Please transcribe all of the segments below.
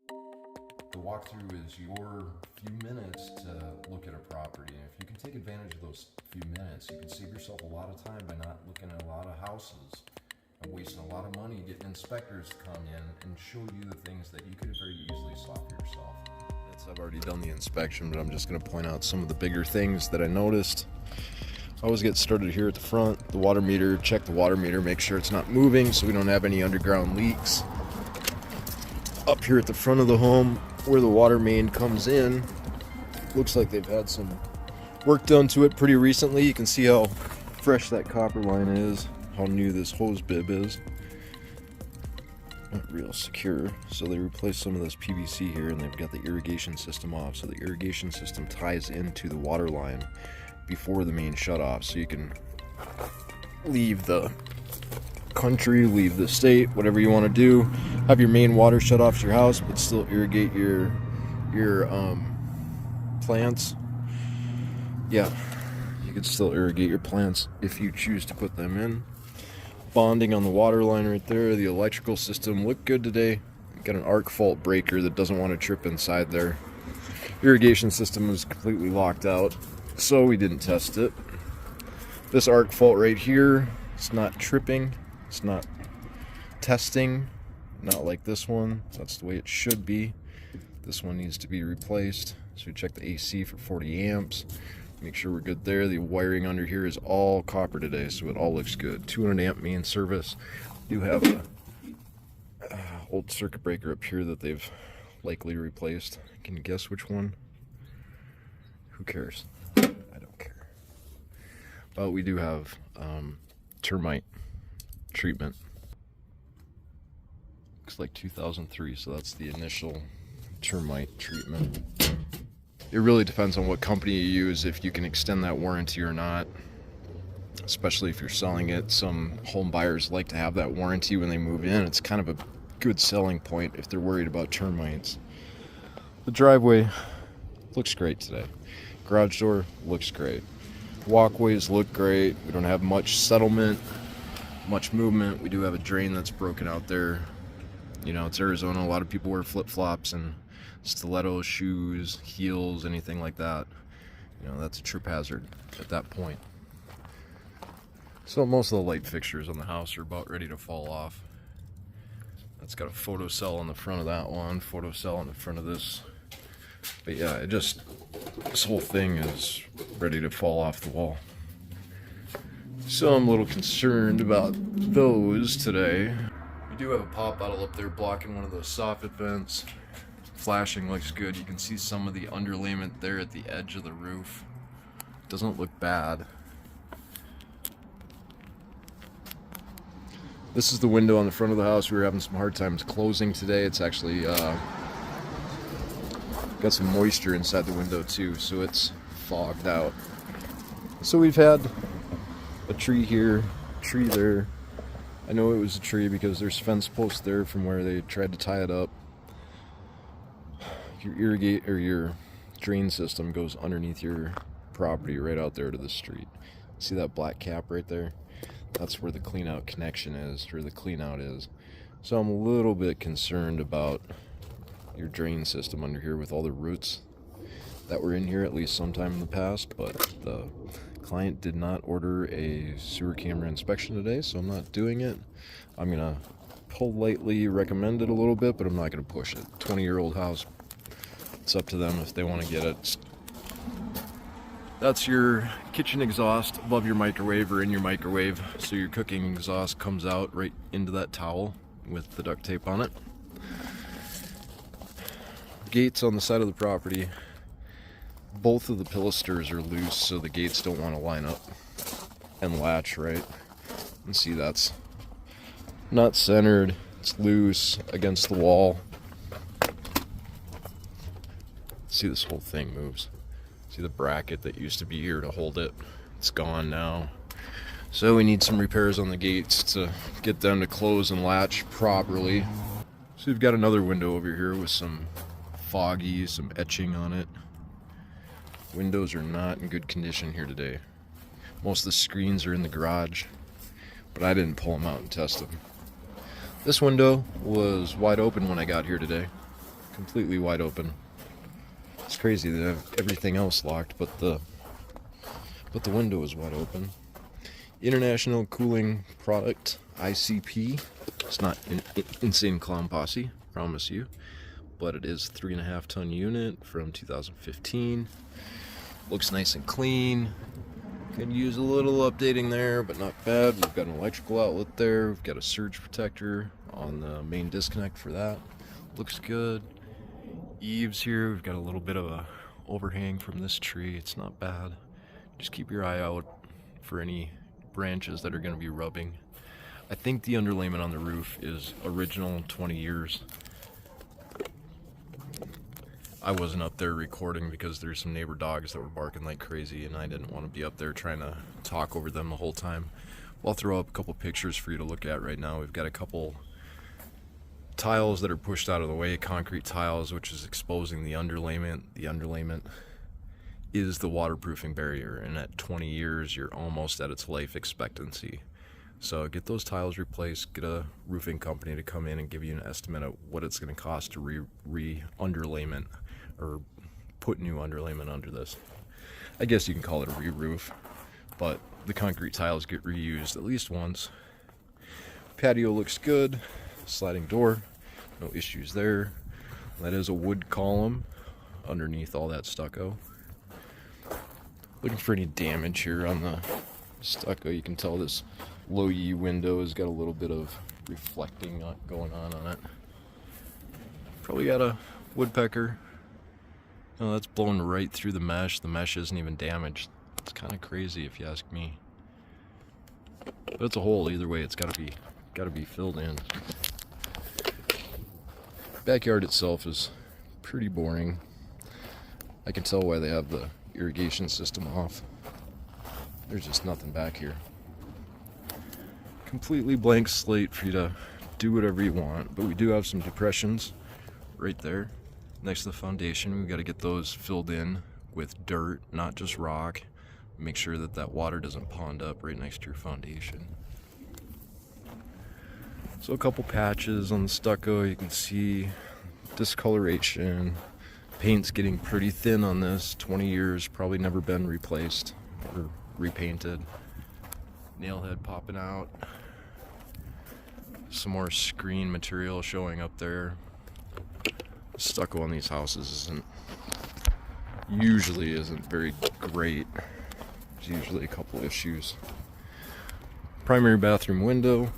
The walkthrough is your few minutes to look at a property, and if you can take advantage of those few minutes, you can save yourself a lot of time by not looking at a lot of houses and wasting a lot of money getting inspectors to come in and show you the things that you could have very easily saw for yourself. I've already done the inspection, but I'm just going to point out some of the bigger things that I noticed. I always get started here at the front. The water meter, check the water meter, make sure it's not moving so we don't have any underground leaks. Up here at the front of the home, where the water main comes in, looks like they've had some work done to it pretty recently. You can see how fresh that copper line is, how new this hose bib is. Not real secure, so they replaced some of this PVC here, and they've got the irrigation system off, so the irrigation system ties into the water line before the main shut off, so you can leave the country, leave the state, whatever you want to do, have your main water shut off to your house but still irrigate your plants. Yeah, you can still irrigate your plants if you choose to put them in. Bonding on the water line right there. The electrical system looked good today. Got an arc fault breaker that doesn't want to trip inside there. Irrigation system was completely locked out, so we didn't test it. This arc fault right here, it's not tripping, it's not testing, not like this one. That's the way it should be. This one needs to be replaced. So we check the AC for 40 amps. Make sure we're good there. The wiring under here is all copper today, so it all looks good. 200 amp main service. We do have a old circuit breaker up here that they've likely replaced. Can you guess which one? Who cares? I don't care. But we do have termite treatment. Looks like 2003, so that's the initial termite treatment. It really depends on what company you use, if you can extend that warranty or not, especially if you're selling it. Some home buyers like to have that warranty when they move in. It's kind of a good selling point if they're worried about termites. The driveway looks great today. Garage door looks great. Walkways look great. We don't have much settlement, much movement. We do have a drain that's broken out there. You know, it's Arizona. A lot of people wear flip-flops and stilettos, shoes, heels, anything like that. You know, that's a trip hazard at that point. So most of the light fixtures on the house are about ready to fall off. That's got a photo cell on the front of that one, photo cell on the front of this. But yeah, this whole thing is ready to fall off the wall. So I'm a little concerned about those today. We do have a pop bottle up there blocking one of those soffit vents. Flashing looks good. You can see some of the underlayment there at the edge of the roof. Doesn't look bad. This is the window on the front of the house. We were having some hard times closing today. It's actually got some moisture inside the window too, so it's fogged out. So we've had a tree here, tree there. I know it was a tree because there's fence posts there from where they tried to tie it up. Your drain system goes underneath your property right out there to the street. See that black cap right there? That's where the clean out connection is, where the clean out is. So I'm a little bit concerned about your drain system under here with all the roots that were in here at least sometime in the past, but the client did not order a sewer camera inspection today, so I'm not doing it. I'm gonna politely recommend it a little bit, but I'm not gonna push it. 20-year-old house. It's up to them if they want to get it. That's your kitchen exhaust above your microwave or in your microwave, so your cooking exhaust comes out right into that towel with the duct tape on it. Gates on the side of the property. Both of the pilasters are loose, so the gates don't want to line up and latch right. And see, that's not centered. It's loose against the wall. See, this whole thing moves. See the bracket that used to be here to hold it? It's gone now. So we need some repairs on the gates to get them to close and latch properly. So we've got another window over here with some foggy, some etching on it. Windows are not in good condition here today. Most of the screens are in the garage, but I didn't pull them out and test them. This window was wide open when I got here today. completely wide open. It's crazy that I have everything else locked, but the window is wide open. International Cooling Product, ICP. It's not an insane clown posse, promise you, but it is 3.5 ton unit from 2015. Looks nice and clean. Could use a little updating there, but not bad. We've got an electrical outlet there. We've got a surge protector on the main disconnect for that. Looks good. Eaves here. We've got a little bit of a overhang from this tree. It's not bad. Just keep your eye out for any branches that are going to be rubbing. I think the underlayment on the roof is original 20 years. I wasn't up there recording because there's some neighbor dogs that were barking like crazy, and I didn't want to be up there trying to talk over them the whole time. Well, I'll throw up a couple pictures for you to look at right now. We've got a couple tiles that are pushed out of the way, concrete tiles, which is exposing the underlayment. The underlayment is the waterproofing barrier, and at 20 years you're almost at its life expectancy. So get those tiles replaced, get a roofing company to come in and give you an estimate of what it's going to cost to re-underlayment or put new underlayment under this. I guess you can call it a re-roof, but the concrete tiles get reused at least once. Patio looks good, sliding door, no issues there. That is a wood column underneath all that stucco. Looking for any damage here on the stucco. You can tell this low-E window has got a little bit of reflecting going on it. Probably got a woodpecker. Oh, that's blowing right through the mesh. The mesh isn't even damaged. It's kind of crazy if you ask me. But it's a hole either way. It's got to be filled in. Backyard itself is pretty boring. I can tell why they have the irrigation system off. There's just nothing back here. Completely blank slate for you to do whatever you want, but we do have some depressions right there next to the foundation. We've got to get those filled in with dirt, not just rock. Make sure that that water doesn't pond up right next to your foundation. So a couple patches on the stucco. You can see discoloration. Paint's getting pretty thin on this. 20 years, probably never been replaced or repainted. Nail head popping out. Some more screen material showing up there. Stucco on these houses usually isn't very great. There's usually a couple issues. Primary bathroom window.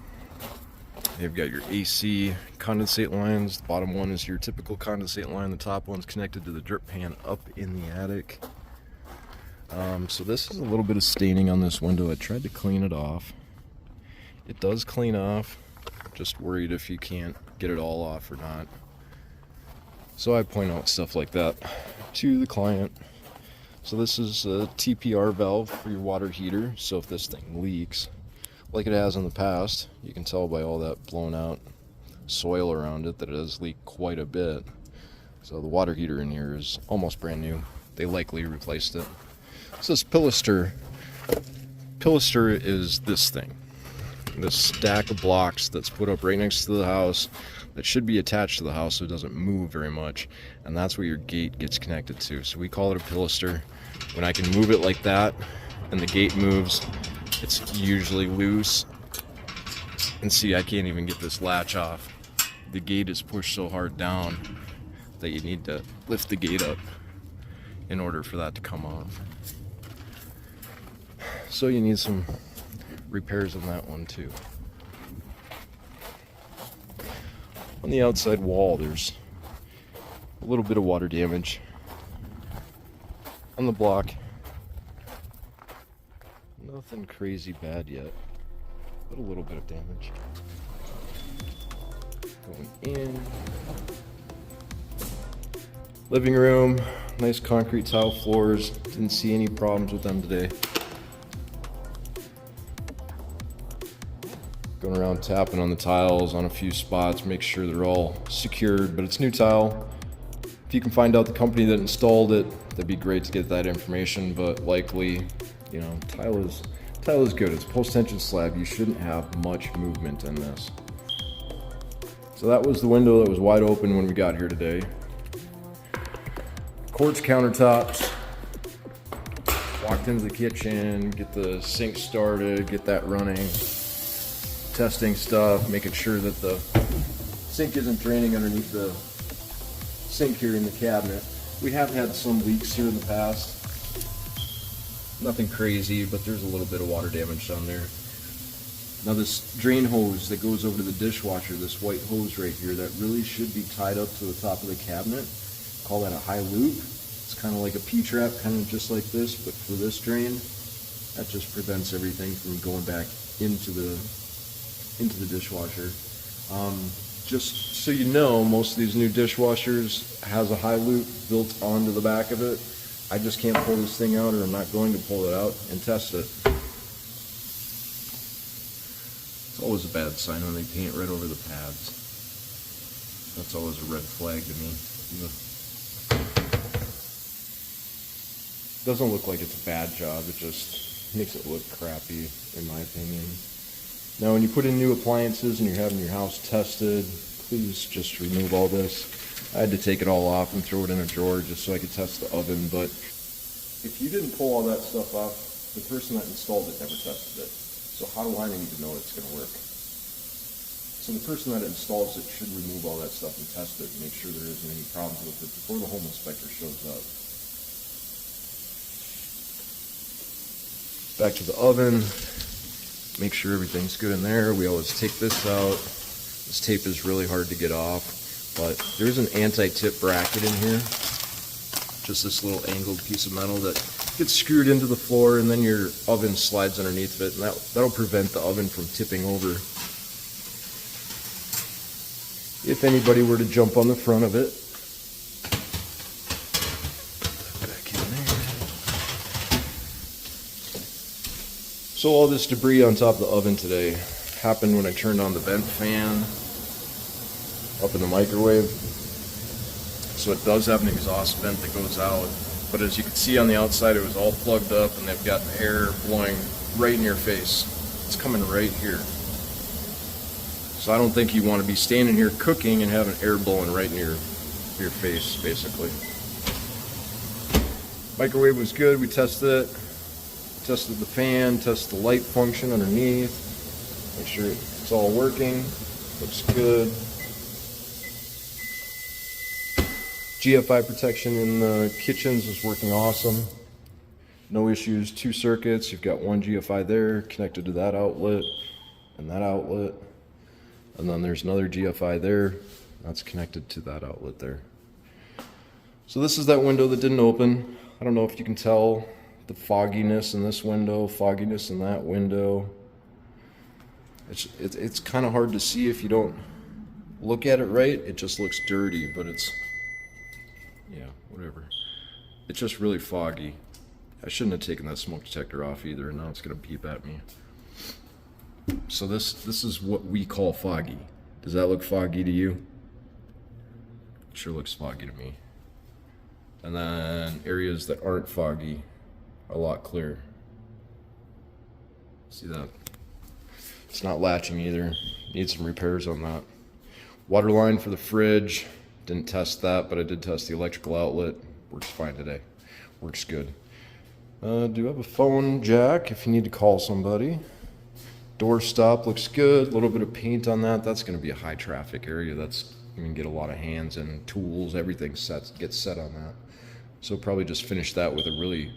You've got your AC condensate lines. The bottom one is your typical condensate line. The top one's connected to the drip pan up in the attic. So this is a little bit of staining on this window. I tried to clean it off. It does clean off. Just worried if you can't get it all off or not. So I point out stuff like that to the client. So this is a TPR valve for your water heater. So if this thing leaks, like it has in the past, you can tell by all that blown out soil around it that it has leaked quite a bit. So the water heater in here is almost brand new. They likely replaced it. So this pilaster is this thing. This stack of blocks that's put up right next to the house that should be attached to the house so it doesn't move very much, and that's where your gate gets connected to. So we call it a pilaster. When I can move it like that and the gate moves, it's usually loose. And see, I can't even get this latch off. The gate is pushed so hard down that you need to lift the gate up in order for that to come off. So you need some repairs on that one too. On the outside wall, there's a little bit of water damage on the block. Nothing crazy bad yet, but a little bit of damage. Going in. Living room, nice concrete tile floors. Didn't see any problems with them today. Going around tapping on the tiles on a few spots, make sure they're all secured, but it's new tile. If you can find out the company that installed it, that'd be great to get that information, but likely, you know, tile is good. It's post-tension slab. You shouldn't have much movement in this. So that was the window that was wide open when we got here today. Quartz countertops. Walked into the kitchen, get the sink started, get that running. Testing stuff, making sure that the sink isn't draining underneath the sink here in the cabinet. We have had some leaks here in the past. Nothing crazy, but there's a little bit of water damage down there. Now this drain hose that goes over to the dishwasher, this white hose right here, that really should be tied up to the top of the cabinet. Call that a high loop. It's kind of like a P-trap, kind of just like this, but for this drain, that just prevents everything from going back into the dishwasher. Just so you know, most of these new dishwashers has a high loop built onto the back of it. I just can't pull this thing out, or I'm not going to pull it out and test it. It's always a bad sign when they paint right over the pads. That's always a red flag to me. Doesn't look like it's a bad job, it just makes it look crappy, in my opinion. Now when you put in new appliances and you're having your house tested, please just remove all this. I had to take it all off and throw it in a drawer just so I could test the oven, but if you didn't pull all that stuff off, the person that installed it never tested it. So how do I need to know it's going to work? So the person that installs it should remove all that stuff and test it and make sure there isn't any problems with it before the home inspector shows up. Back to the oven. Make sure everything's good in there. We always take this out. This tape is really hard to get off, but there's an anti-tip bracket in here. Just this little angled piece of metal that gets screwed into the floor, and then your oven slides underneath of it, and that'll prevent the oven from tipping over. If anybody were to jump on the front of it. Back in there. So all this debris on top of the oven today happened when I turned on the vent fan up in the microwave. So it does have an exhaust vent that goes out, but as you can see on the outside, it was all plugged up and they've got air blowing right in your face. It's coming right here. So I don't think you want to be standing here cooking and having air blowing right in your face, basically. Microwave was good, we tested it. Tested the fan, tested the light function underneath. Make sure it's all working. Looks good. GFI protection in the kitchens is working awesome. No issues. 2 circuits. You've got 1 GFI there connected to that outlet and that outlet. And then there's another GFI there. That's connected to that outlet there. So this is that window that didn't open. I don't know if you can tell the fogginess in this window, fogginess in that window. It's kind of hard to see if you don't look at it right. It just looks dirty, but it's, yeah, whatever. It's just really foggy. I shouldn't have taken that smoke detector off either, and now it's gonna beep at me. So this is what we call foggy. Does that look foggy to you? Sure looks foggy to me. And then areas that aren't foggy are a lot clearer. See that? It's not latching either. Need some repairs on that. Water line for the fridge. Didn't test that, but I did test the electrical outlet. Works fine today. Works good. Do have a phone jack if you need to call somebody. Door stop looks good. A little bit of paint on that. That's going to be a high traffic area. That's you can get a lot of hands and tools. Everything gets set on that. So probably just finish that with a really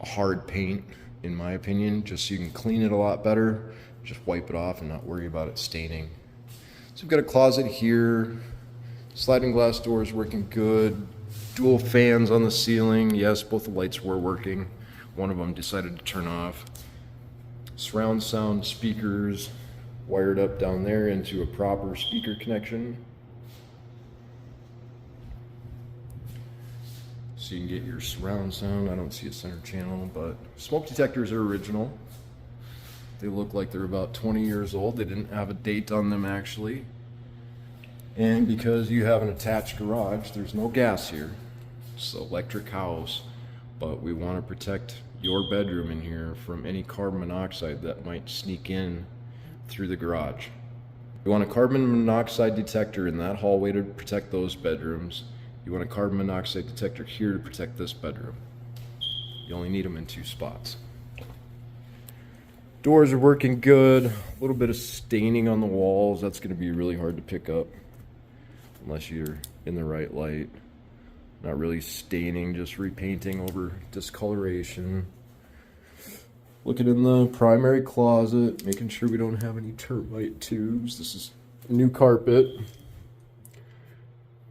hard paint, in my opinion, just so you can clean it a lot better. Just wipe it off and not worry about it staining. So we've got a closet here. Sliding glass door is working good. Dual fans on the ceiling. Yes, both the lights were working. One of them decided to turn off. Surround sound speakers wired up down there into a proper speaker connection. So you can get your surround sound. I don't see a center channel, but smoke detectors are original. They look like they're about 20 years old. They didn't have a date on them actually. And because you have an attached garage, there's no gas here. It's an electric house, but we want to protect your bedroom in here from any carbon monoxide that might sneak in through the garage. We want a carbon monoxide detector in that hallway to protect those bedrooms, You want a carbon monoxide detector here to protect this bedroom. You only need them in 2 spots. Doors are working good. A little bit of staining on the walls. That's going to be really hard to pick up unless you're in the right light. Not really staining, just repainting over discoloration. Looking in the primary closet, making sure we don't have any termite tubes. This is new carpet.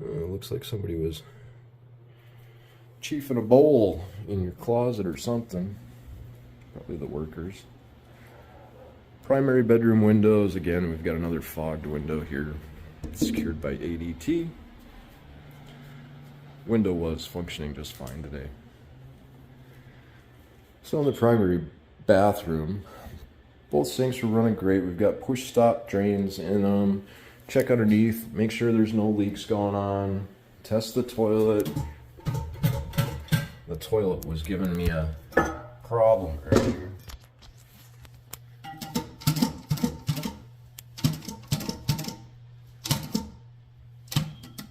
Looks like somebody was chiefing a bowl in your closet or something. Probably the workers. Primary bedroom windows. Again, we've got another fogged window here, secured by ADT. Window was functioning just fine today. So in the primary bathroom, both sinks are running great. We've got push stop drains in them. Check underneath, make sure there's no leaks going on. Test the toilet. The toilet was giving me a problem earlier.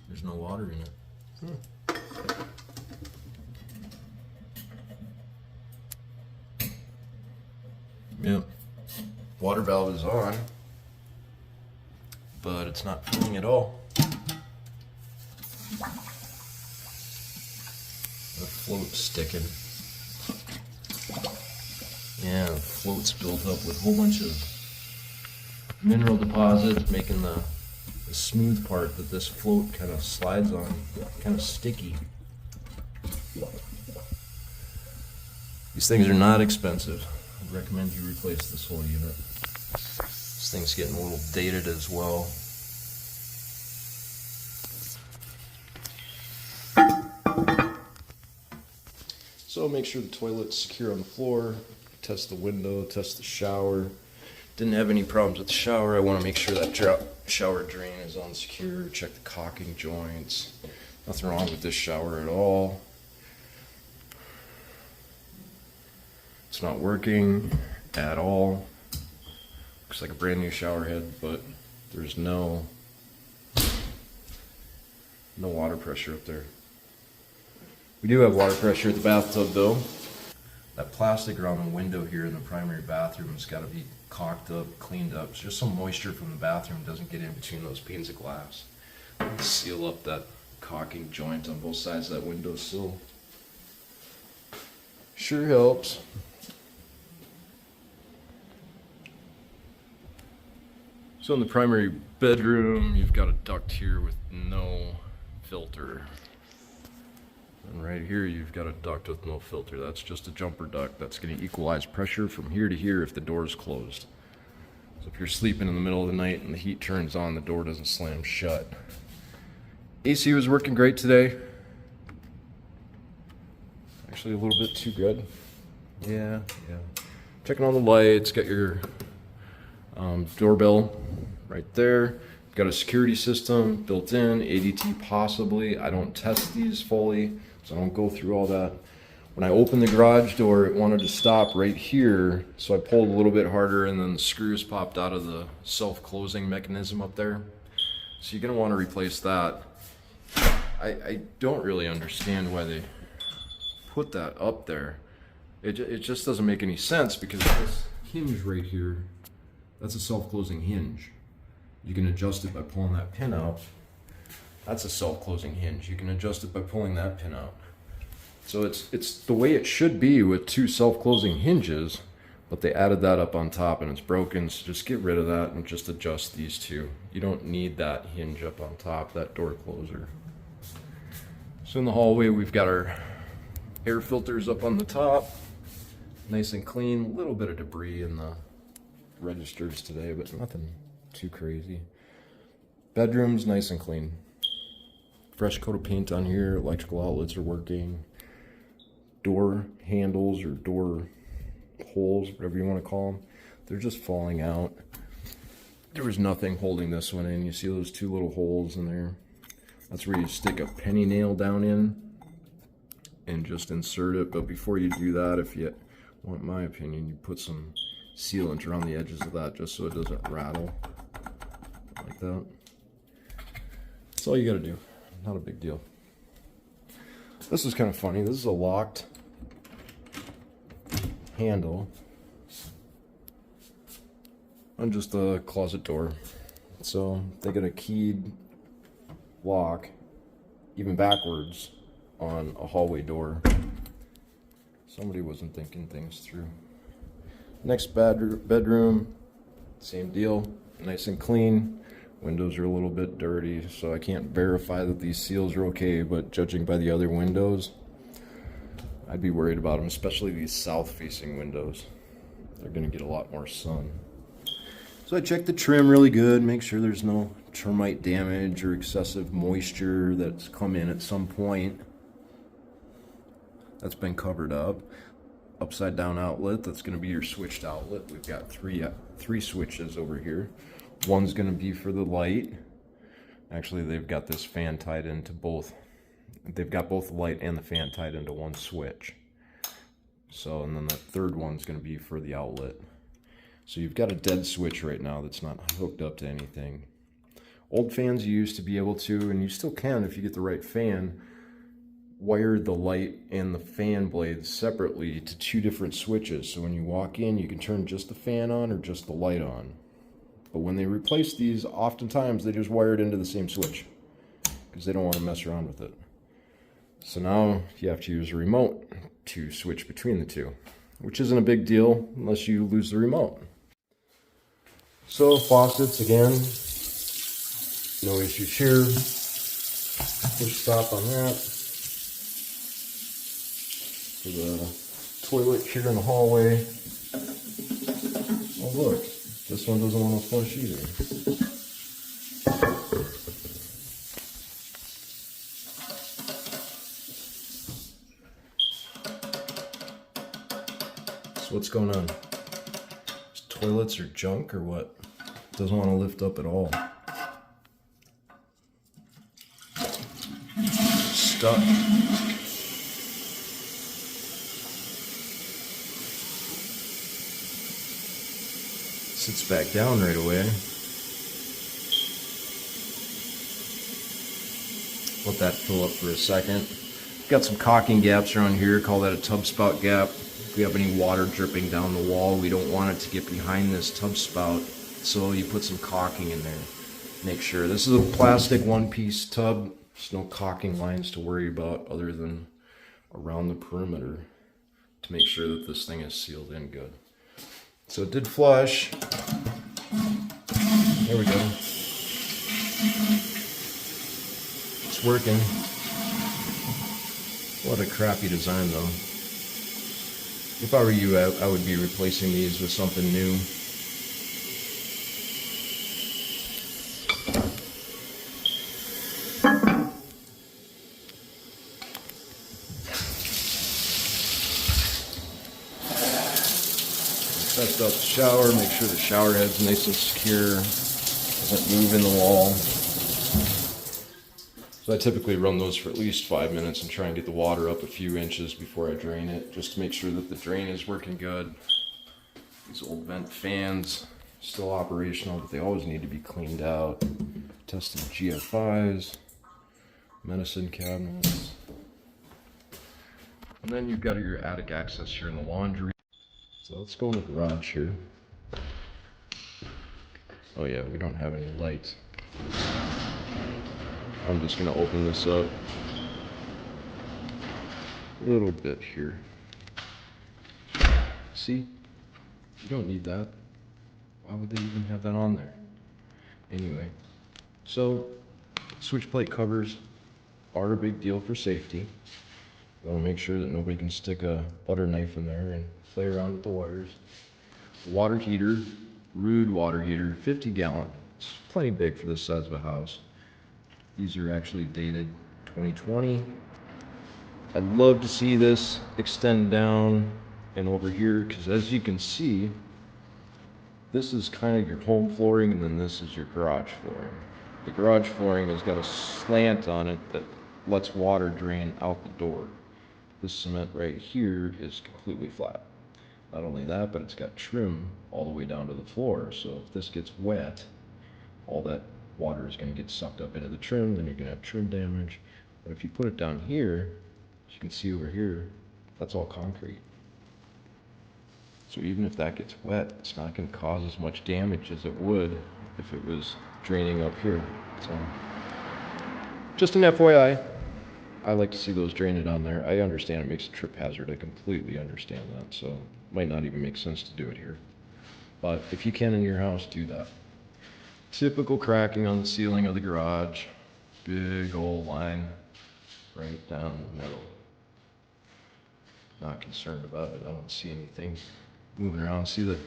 There's no water in it. Yep. Water valve is on, but it's not filling at all. The float's sticking. Yeah, the float's built up with a whole bunch of mineral deposits, making the smooth part that this float kind of slides on kind of sticky. These things are not expensive. I'd recommend you replace this whole unit. This thing's getting a little dated as well. So make sure the toilet's secure on the floor. Test the window, test the shower. Didn't have any problems with the shower. I want to make sure that shower drain is unsecure. Check the caulking joints. Nothing wrong with this shower at all. It's not working at all. Looks like a brand new shower head, but there's no water pressure up there. We do have water pressure at the bathtub though. That plastic around the window here in the primary bathroom has got to be caulked up, cleaned up. It's just some moisture from the bathroom doesn't get in between those panes of glass. Seal up that caulking joint on both sides of that windowsill. Sure helps. So in the primary bedroom, you've got a duct here with no filter. And right here, you've got a duct with no filter. That's just a jumper duct. That's going to equalize pressure from here to here if the door is closed. So if you're sleeping in the middle of the night and the heat turns on, the door doesn't slam shut. AC was working great today. Actually a little bit too good. Yeah. Checking on the lights, got your doorbell right there. Got a security system built in, ADT possibly. I don't test these fully, so I don't go through all that. When I opened the garage door, it wanted to stop right here, so I pulled a little bit harder and then the screws popped out of the self-closing mechanism up there. So you're gonna wanna replace that. I don't really understand why they put that up there. It just doesn't make any sense because this hinge right here, that's a self-closing hinge. You can adjust it by pulling that pin out. That's a self-closing hinge. You can adjust it by pulling that pin out. So it's the way it should be with 2 self-closing hinges, but they added that up on top and it's broken, so just get rid of that and just adjust these 2. You don't need that hinge up on top, that door closer. So in the hallway, we've got our air filters up on the top. Nice and clean, a little bit of debris in the registers today, but nothing too crazy. Bedroom's nice and clean. Fresh coat of paint on here, electrical outlets are working. Door handles or door holes, whatever you want to call them, they're just falling out. There was nothing holding this one in. You see those 2 little holes in there? That's where you stick a penny nail down in and just insert it. But before you do that, if you want my opinion, you put some sealant around the edges of that just so it doesn't rattle like that. That's all you gotta do. Not a big deal. This is kind of funny. This is a locked handle on just a closet door. So they got a keyed lock, even backwards, on a hallway door. Somebody wasn't thinking things through. Next bedroom, same deal, nice and clean. Windows are a little bit dirty, so I can't verify that these seals are okay, but judging by the other windows, I'd be worried about them, especially these south-facing windows. They're gonna get a lot more sun. So I checked the trim really good, make sure there's no termite damage or excessive moisture that's come in at some point. That's been covered up. Upside down outlet, that's going to be your switched outlet. We've got three switches over here. One's going to be for the light. Actually, they've got this fan tied into both. They've got both the light and the fan tied into one switch. So, and then the third one's going to be for the outlet. So you've got a dead switch right now that's not hooked up to anything. Old fans you used to be able to, and you still can if you get the right fan, wire the light and the fan blades separately to two different switches. So when you walk in, you can turn just the fan on or just the light on. But when they replace these, oftentimes they just wire it into the same switch because they don't want to mess around with it. So now you have to use a remote to switch between the two, which isn't a big deal unless you lose the remote. So faucets, again, no issues here. Push stop on that. For the toilet here in the hallway. Oh look, this one doesn't want to flush either. So what's going on? These toilets are junk or what? Doesn't want to lift up at all. Stuck. Sits back down right away. Let that fill up for a second. Got some caulking gaps around here, call that a tub spout gap. If we have any water dripping down the wall, we don't want it to get behind this tub spout, so you put some caulking in there. Make sure. This is a plastic one-piece tub. There's no caulking lines to worry about other than around the perimeter to make sure that this thing is sealed in good. So it did flush. There we go. It's working. What a crappy design though. If I were you, I would be replacing these with something new. Test out the shower, make sure the shower head's nice and secure, doesn't move in the wall. So I typically run those for at least 5 minutes and try and get the water up a few inches before I drain it, just to make sure that the drain is working good. These old vent fans, still operational, but they always need to be cleaned out. Tested GFIs, medicine cabinets. And then you've got your attic access here in the laundry. So let's go in the garage here. Oh yeah, we don't have any lights. I'm just gonna open this up a little bit here. See? You don't need that. Why would they even have that on there? Anyway, so switch plate covers are a big deal for safety. I want to make sure that nobody can stick a butter knife in there and play around with the wires. Water heater, Rude water heater, 50 gallon. It's plenty big for this size of a house. These are actually dated 2020. I'd love to see this extend down and over here, because as you can see, this is kind of your home flooring and then this is your garage flooring. The garage flooring has got a slant on it that lets water drain out the door. This cement right here is completely flat. Not only that, but it's got trim all the way down to the floor. So if this gets wet, all that water is going to get sucked up into the trim, then you're going to have trim damage. But if you put it down here, As you can see over here, that's all concrete. So even if that gets wet, it's not going to cause as much damage as it would if it was draining up here. So just an FYI, I like to see those drained on there. I understand it makes a trip hazard. I completely understand that. So it might not even make sense to do it here. But if you can in your house, do that. Typical cracking on the ceiling of the garage. Big old line right down the middle. Not concerned about it. I don't see anything moving around. See, the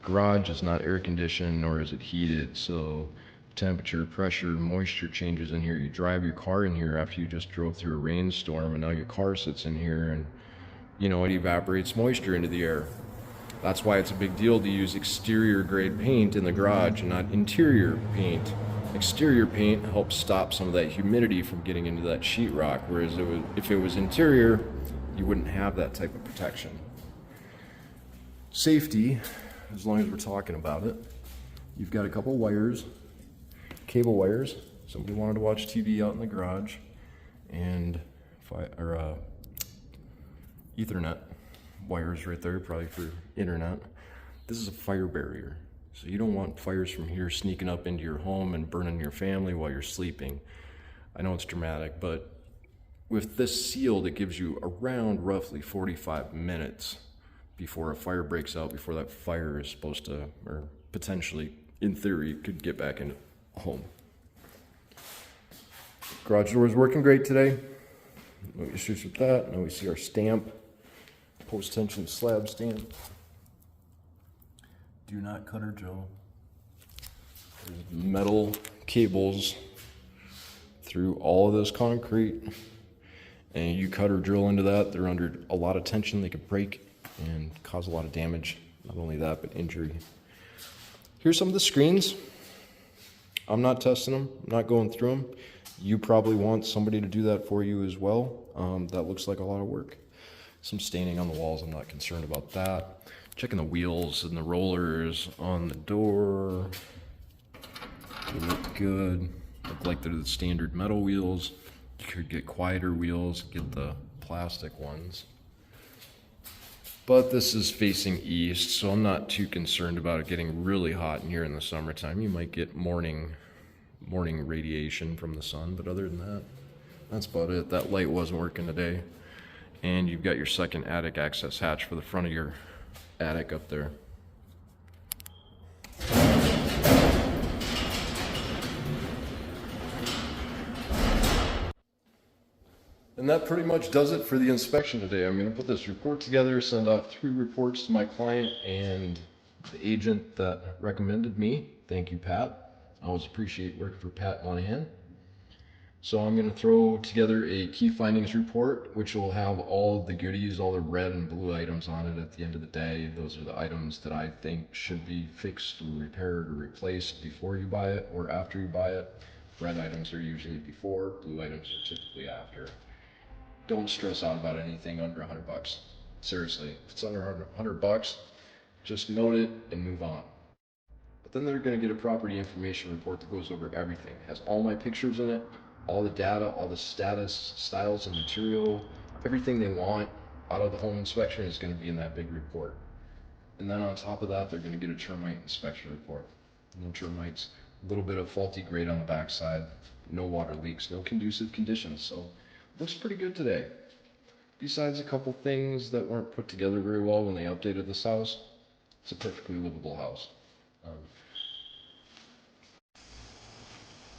garage is not air conditioned, nor is it heated, so temperature, pressure, moisture changes in here. You drive your car in here after you just drove through a rainstorm, and now your car sits in here, and you know, it evaporates moisture into the air. That's why it's a big deal to use exterior grade paint in the garage and not interior paint. Exterior paint helps stop some of that humidity from getting into that sheetrock, whereas if it was interior, you wouldn't have that type of protection. Safety, as long as we're talking about it, you've got a couple wires, cable wires. Somebody wanted to watch TV out in the garage, and Ethernet wires right there, probably for internet. This is a fire barrier, so you don't want fires from here sneaking up into your home and burning your family while you're sleeping. I know it's dramatic, but with this sealed, it gives you around roughly 45 minutes before a fire breaks out, before that fire is supposed to, or potentially, in theory, could get back into home. Garage door is working great today. No issues with that. Now we see our stamp, post-tension slab stamp. Do not cut or drill. There's metal cables through all of this concrete, and you cut or drill into that, they're under a lot of tension. They could break and cause a lot of damage. Not only that, but injury. Here's some of the screens. I'm not testing them, I'm not going through them. You probably want somebody to do that for you as well. That looks like a lot of work. Some staining on the walls, I'm not concerned about that. Checking the wheels and the rollers on the door. They look good. Look like they're the standard metal wheels. You could get quieter wheels, get the plastic ones. But this is facing east, so I'm not too concerned about it getting really hot in here in the summertime. You might get morning radiation from the sun, but other than that, that's about it. That light wasn't working today. And you've got your second attic access hatch for the front of your attic up there. And that pretty much does it for the inspection today. I'm going to put this report together, send out 3 reports to my client and the agent that recommended me. Thank you, Pat. I always appreciate working for Pat Monahan. So I'm going to throw together a key findings report, which will have all of the goodies, all the red and blue items on it at the end of the day. Those are the items that I think should be fixed or repaired or replaced before you buy it or after you buy it. Red items are usually before, blue items are typically after. Don't stress out about anything under $100. Seriously, if it's under $100, just note it and move on. But then they're going to get a property information report that goes over everything. It has all my pictures in it, all the data, all the status, styles and material, everything they want out of the home inspection is going to be in that big report. And then on top of that, they're going to get a termite inspection report. No termites, a little bit of faulty grade on the backside, no water leaks, no conducive conditions. So looks pretty good today. Besides a couple things that weren't put together very well when they updated this house, it's a perfectly livable house.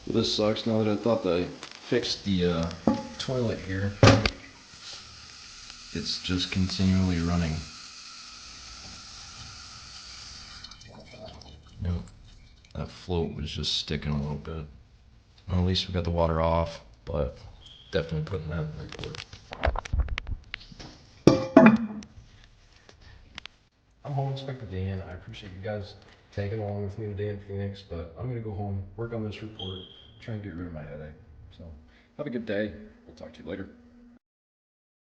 This sucks now that I thought that I fixed the toilet here. It's just continually running. Nope, that float was just sticking a little bit. Well, at least we got the water off, but definitely putting that in the report. I'm Home Inspector Dan. I appreciate you guys tagging along with me today in Phoenix, but I'm gonna go home, work on this report, try and get rid of my headache. So have a good day. We'll talk to you later.